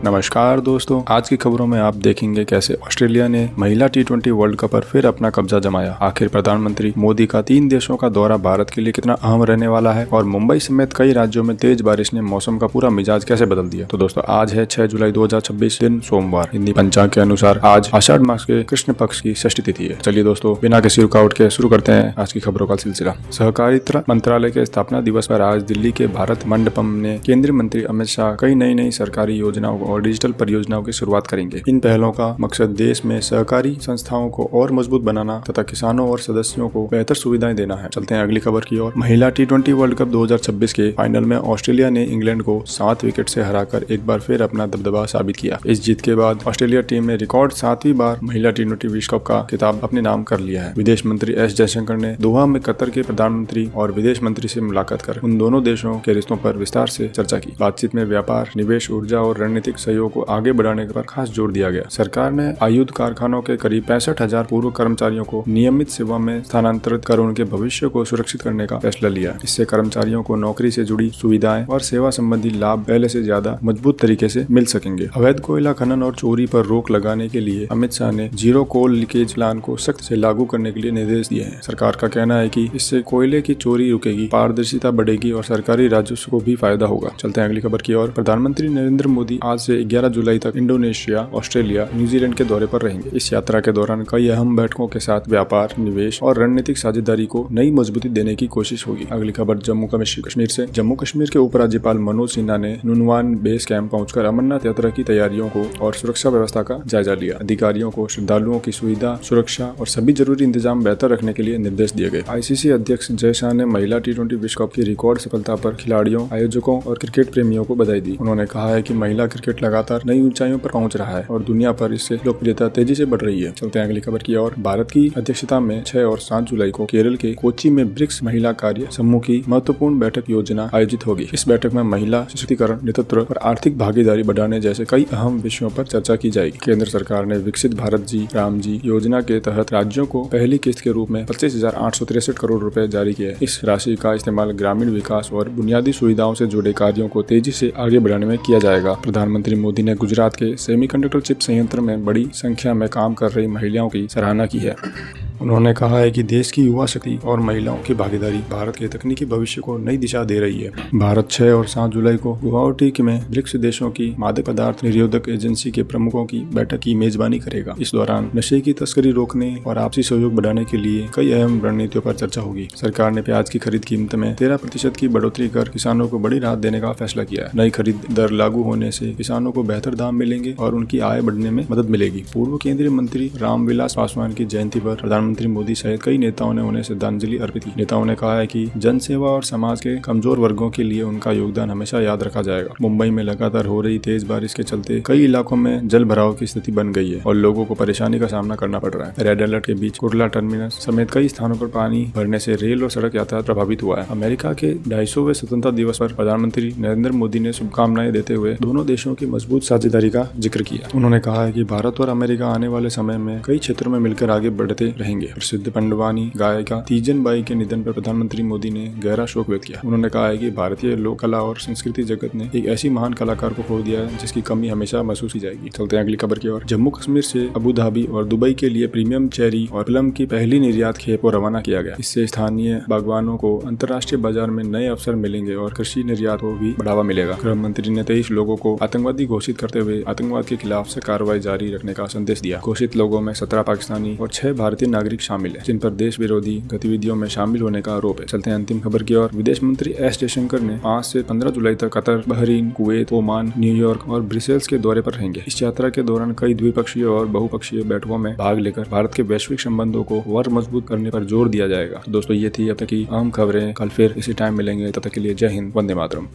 नमस्कार दोस्तों, आज की खबरों में आप देखेंगे कैसे ऑस्ट्रेलिया ने महिला T20 वर्ल्ड कप पर फिर अपना कब्जा जमाया। आखिर प्रधानमंत्री मोदी का 3 देशों का दौरा भारत के लिए कितना अहम रहने वाला है और मुंबई समेत कई राज्यों में तेज बारिश ने मौसम का पूरा मिजाज कैसे बदल दिया। तो दोस्तों, आज है 6 जुलाई 2026 दिन सोमवार। हिंदी पंचांग के अनुसार आज आषाढ़ मास के कृष्ण पक्ष की षष्ठी तिथि है। चलिए दोस्तों, बिना किसी रुकावट के शुरू करते हैं आज की खबरों का सिलसिला। सहकारिता मंत्रालय के स्थापना दिवस पर आज दिल्ली के भारत मंडपम में केंद्रीय मंत्री अमित शाह कई नई सरकारी योजनाओं और डिजिटल परियोजनाओं की शुरुआत करेंगे। इन पहलों का मकसद देश में सहकारी संस्थाओं को और मजबूत बनाना तथा किसानों और सदस्यों को बेहतर सुविधाएं देना है। चलते हैं अगली खबर की ओर। महिला T20 वर्ल्ड कप 2026 के फाइनल में ऑस्ट्रेलिया ने इंग्लैंड को 7 विकेट से हराकर एक बार फिर अपना दबदबा साबित किया। इस जीत के बाद ऑस्ट्रेलिया टीम ने रिकॉर्ड 7वीं बार महिला T20 विश्व कप का खिताब अपने नाम कर लिया है। विदेश मंत्री एस जयशंकर ने दोहा में कतर के प्रधानमंत्री और विदेश मंत्री से मुलाकात कर उन दोनों देशों के रिश्तों पर विस्तार से चर्चा की। बातचीत में व्यापार, निवेश, ऊर्जा और रणनीतिक सहयोग को आगे बढ़ाने पर खास जोर दिया गया। सरकार ने आयुध कारखानों के करीब 65,000 पूर्व कर्मचारियों को नियमित सेवा में स्थानांतरित कर उनके भविष्य को सुरक्षित करने का फैसला लिया। इससे कर्मचारियों को नौकरी से जुड़ी सुविधाएं और सेवा संबंधी लाभ पहले से ज्यादा मजबूत तरीके से मिल सकेंगे। अवैध कोयला खनन और चोरी पर रोक लगाने के लिए अमित शाह ने जीरो कोल लीकेज प्लान को सख्त से लागू करने के लिए निर्देश दिए हैं। सरकार का कहना है कि इससे कोयले की चोरी रुकेगी, पारदर्शिता बढ़ेगी और सरकारी राजस्व को भी फायदा होगा। चलते हैं अगली खबर की ओर। प्रधानमंत्री नरेंद्र मोदी आज से 11 जुलाई तक इंडोनेशिया, ऑस्ट्रेलिया, न्यूजीलैंड के दौरे पर रहेंगे। इस यात्रा के दौरान कई अहम बैठकों के साथ व्यापार, निवेश और रणनीतिक साझेदारी को नई मजबूती देने की कोशिश होगी। अगली खबर जम्मू कश्मीर से। जम्मू कश्मीर के उपराज्यपाल मनोज सिन्हा ने नुनवान बेस कैंप पहुंचकर अमरनाथ यात्रा की तैयारियों को और सुरक्षा व्यवस्था का जायजा लिया। अधिकारियों को श्रद्धालुओं की सुविधा, सुरक्षा और सभी जरूरी इंतजाम बेहतर रखने के लिए निर्देश दिए गए। ICC अध्यक्ष जय शाह ने महिला T20 विश्व कप की रिकॉर्ड सफलता पर खिलाड़ियों, आयोजकों और क्रिकेट प्रेमियों को बधाई दी। उन्होंने कहा है कि महिला क्रिकेट लगातार नई ऊंचाइयों पर पहुंच रहा है और दुनिया पर इससे लोकप्रियता तेजी से बढ़ रही है। चलते हैं अगली खबर की ओर। भारत की अध्यक्षता में 6 और 7 जुलाई को केरल के कोच्चि में ब्रिक्स महिला कार्य समूह की महत्वपूर्ण बैठक योजना आयोजित होगी। इस बैठक में महिला सशक्तिकरण, नेतृत्व और आर्थिक भागीदारी बढ़ाने जैसे कई अहम विषयों पर चर्चा की जाएगी। केंद्र सरकार ने विकसित भारत जी राम जी योजना के तहत राज्यों को पहली किस्त के रूप में 25,863 करोड़ रुपए जारी किए हैं। इस राशि का इस्तेमाल ग्रामीण विकास और बुनियादी सुविधाओं से जुड़े कार्यों को तेजी से आगे बढ़ाने में किया जाएगा। प्रधानमंत्री मोदी ने गुजरात के सेमीकंडक्टर चिप संयंत्र में बड़ी संख्या में काम कर रही महिलाओं की सराहना की है। उन्होंने कहा है कि देश की युवा शक्ति और महिलाओं की भागीदारी भारत के तकनीकी भविष्य को नई दिशा दे रही है। भारत 6 और 7 जुलाई को गुवाहाटी में ब्रिक्स देशों की मादक पदार्थ निरोधक एजेंसी के प्रमुखों की बैठक की मेजबानी करेगा। इस दौरान नशे की तस्करी रोकने और आपसी सहयोग बढ़ाने के लिए कई अहम रणनीतियों पर चर्चा होगी। सरकार ने प्याज की खरीद कीमत में 13% की बढ़ोतरी कर किसानों को बड़ी राहत देने का फैसला किया है। नई खरीद दर लागू होने से किसानों को बेहतर दाम मिलेंगे और उनकी आय बढ़ने में मदद मिलेगी। पूर्व केंद्रीय मंत्री रामविलास पासवान की जयंती पर प्रधानमंत्री मोदी सहित कई नेताओं ने उन्हें श्रद्धांजलि अर्पित की। नेताओं ने कहा है कि जन सेवा और समाज के कमजोर वर्गों के लिए उनका योगदान हमेशा याद रखा जाएगा। मुंबई में लगातार हो रही तेज बारिश के चलते कई इलाकों में जल भराव की स्थिति बन गई है और लोगों को परेशानी का सामना करना पड़ रहा है। रेड अलर्ट के बीच कुर्ला टर्मिनस समेत कई स्थानों पर पानी भरने से रेल और सड़क यातायात प्रभावित हुआ है। अमेरिका के 250वें स्वतंत्रता दिवस पर प्रधानमंत्री नरेंद्र मोदी ने शुभकामनाएं देते हुए दोनों देशों की मजबूत साझेदारी का जिक्र किया। उन्होंने कहा है कि भारत और अमेरिका आने वाले समय में कई क्षेत्रों में मिलकर आगे बढ़ते रहेंगे। प्रसिद्ध पंडवानी गायिका तीजन बाई के निधन पर प्रधानमंत्री मोदी ने गहरा शोक व्यक्त किया। उन्होंने कहा है कि भारतीय लोक कला और संस्कृति जगत ने एक ऐसी महान कलाकार को खो दिया है जिसकी कमी हमेशा महसूस की जाएगी। चलते हैं अगली खबर की ओर। जम्मू कश्मीर से अबू धाबी और दुबई के लिए प्रीमियम चेरी और प्लम की पहली निर्यात खेप को रवाना किया गया। इससे स्थानीय बागवानों को अंतर्राष्ट्रीय बाजार में नए अवसर मिलेंगे और कृषि निर्यात को भी बढ़ावा मिलेगा। गृह मंत्री ने 23 लोगों को आतंकवादी घोषित करते हुए आतंकवाद के खिलाफ से कार्रवाई जारी रखने का संदेश दिया। घोषित लोगों में 17 पाकिस्तानी और 6 भारतीय नागरिक शामिल है जिन पर देश विरोधी गतिविधियों में शामिल होने का आरोप है। चलते हैं अंतिम खबर की ओर। विदेश मंत्री एस जयशंकर ने 5 से 15 जुलाई तक Qatar, Bahrain, Kuwait, Oman, New York और ब्रिसेल्स के दौरे पर रहेंगे। इस यात्रा के दौरान कई द्विपक्षीय और बहुपक्षीय बैठकों में भाग लेकर भारत के वैश्विक संबंधों को और मजबूत करने पर जोर दिया जाएगा। तो दोस्तों, ये थी अब तक की अहम खबरें। कल फिर इसी टाइम मिलेंगे, तब तक के लिए जय हिंद, वंदे मातरम।